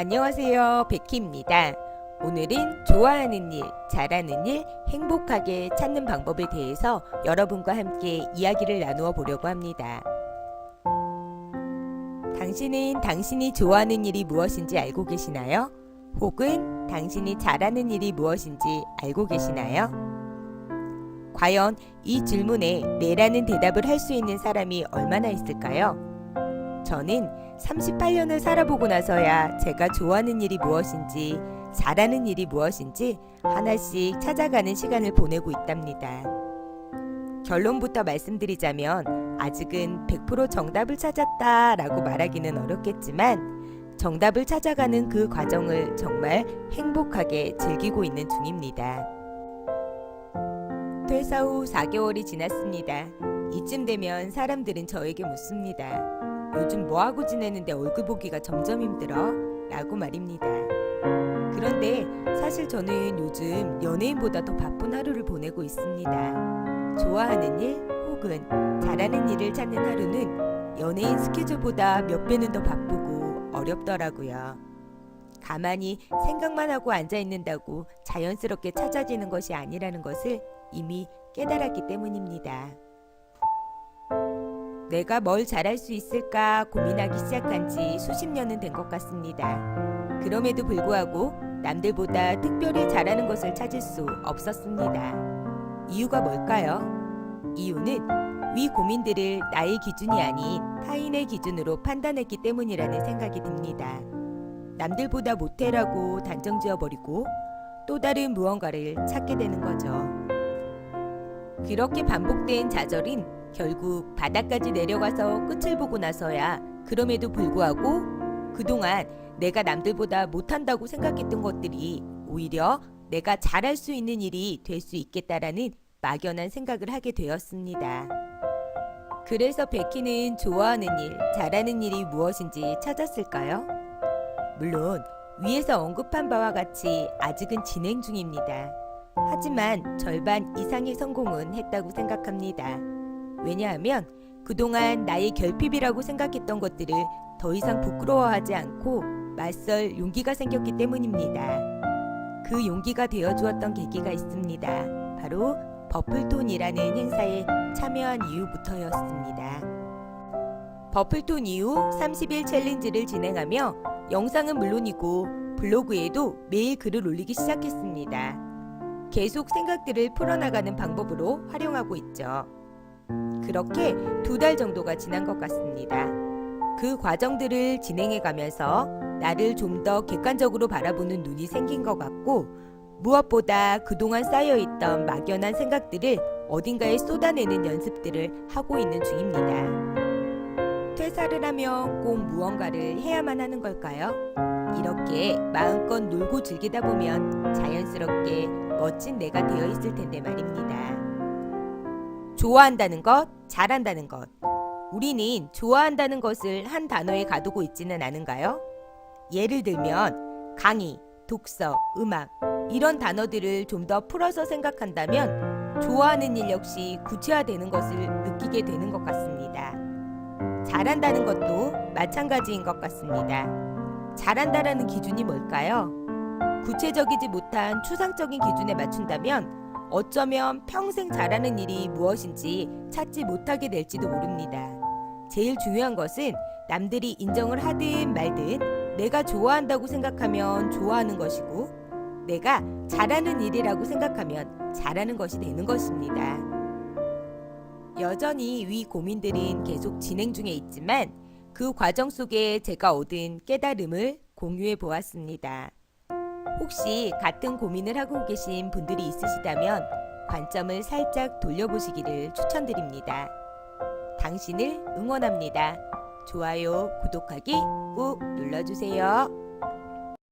안녕하세요. 베키입니다. 오늘은 좋아하는 일, 잘하는 일, 행복하게 찾는 방법에 대해서 여러분과 함께 이야기를 나누어 보려고 합니다. 당신은 당신이 좋아하는 일이 무엇인지 알고 계시나요? 혹은 당신이 잘하는 일이 무엇인지 알고 계시나요? 과연 이 질문에 네라는 대답을 할 수 있는 사람이 얼마나 있을까요? 저는 38년을 살아보고 나서야 제가 좋아하는 일이 무엇인지, 잘하는 일이 무엇인지 하나씩 찾아가는 시간을 보내고 있답니다. 결론부터 말씀드리자면 아직은 100% 정답을 찾았다라고 말하기는 어렵겠지만 정답을 찾아가는 그 과정을 정말 행복하게 즐기고 있는 중입니다. 퇴사 후 4개월이 지났습니다. 이쯤 되면 사람들은 저에게 묻습니다. 요즘 뭐하고 지내는데 얼굴 보기가 점점 힘들어? 라고 말입니다. 그런데 사실 저는 요즘 연예인보다 더 바쁜 하루를 보내고 있습니다. 좋아하는 일 혹은 잘하는 일을 찾는 하루는 연예인 스케줄보다 몇 배는 더 바쁘고 어렵더라고요. 가만히 생각만 하고 앉아있는다고 자연스럽게 찾아지는 것이 아니라는 것을 이미 깨달았기 때문입니다. 내가 뭘 잘할 수 있을까 고민하기 시작한 지 수십 년은 된 것 같습니다. 그럼에도 불구하고 남들보다 특별히 잘하는 것을 찾을 수 없었습니다. 이유가 뭘까요? 이유는 위 고민들을 나의 기준이 아닌 타인의 기준으로 판단했기 때문이라는 생각이 듭니다. 남들보다 못해라고 단정 지어버리고 또 다른 무언가를 찾게 되는 거죠. 그렇게 반복된 좌절은 결국 바닥까지 내려가서 끝을 보고 나서야 그럼에도 불구하고 그동안 내가 남들보다 못한다고 생각했던 것들이 오히려 내가 잘할 수 있는 일이 될 수 있겠다라는 막연한 생각을 하게 되었습니다. 그래서 베키는 좋아하는 일, 잘하는 일이 무엇인지 찾았을까요? 물론 위에서 언급한 바와 같이 아직은 진행 중입니다. 하지만 절반 이상의 성공은 했다고 생각합니다. 왜냐하면 그동안 나의 결핍이라고 생각했던 것들을 더 이상 부끄러워하지 않고 맞설 용기가 생겼기 때문입니다. 그 용기가 되어주었던 계기가 있습니다. 바로 버플톤이라는 행사에 참여한 이후부터였습니다. 버플톤 이후 30일 챌린지를 진행하며 영상은 물론이고 블로그에도 매일 글을 올리기 시작했습니다. 계속 생각들을 풀어나가는 방법으로 활용하고 있죠. 그렇게 2달 정도가 지난 것 같습니다. 그 과정들을 진행해 가면서 나를 좀 더 객관적으로 바라보는 눈이 생긴 것 같고 무엇보다 그동안 쌓여있던 막연한 생각들을 어딘가에 쏟아내는 연습들을 하고 있는 중입니다. 퇴사를 하면 꼭 무언가를 해야만 하는 걸까요? 이렇게 마음껏 놀고 즐기다 보면 자연스럽게 멋진 내가 되어 있을 텐데 말입니다. 좋아한다는 것, 잘한다는 것. 우리는 좋아한다는 것을 한 단어에 가두고 있지는 않은가요? 예를 들면 강의, 독서, 음악 이런 단어들을 좀 더 풀어서 생각한다면 좋아하는 일 역시 구체화되는 것을 느끼게 되는 것 같습니다. 잘한다는 것도 마찬가지인 것 같습니다. 잘한다라는 기준이 뭘까요? 구체적이지 못한 추상적인 기준에 맞춘다면 어쩌면 평생 잘하는 일이 무엇인지 찾지 못하게 될지도 모릅니다. 제일 중요한 것은 남들이 인정을 하든 말든 내가 좋아한다고 생각하면 좋아하는 것이고 내가 잘하는 일이라고 생각하면 잘하는 것이 되는 것입니다. 여전히 위 고민들은 계속 진행 중에 있지만 그 과정 속에 제가 얻은 깨달음을 공유해 보았습니다. 혹시 같은 고민을 하고 계신 분들이 있으시다면 관점을 살짝 돌려보시기를 추천드립니다. 당신을 응원합니다. 좋아요, 구독하기 꾹 눌러주세요.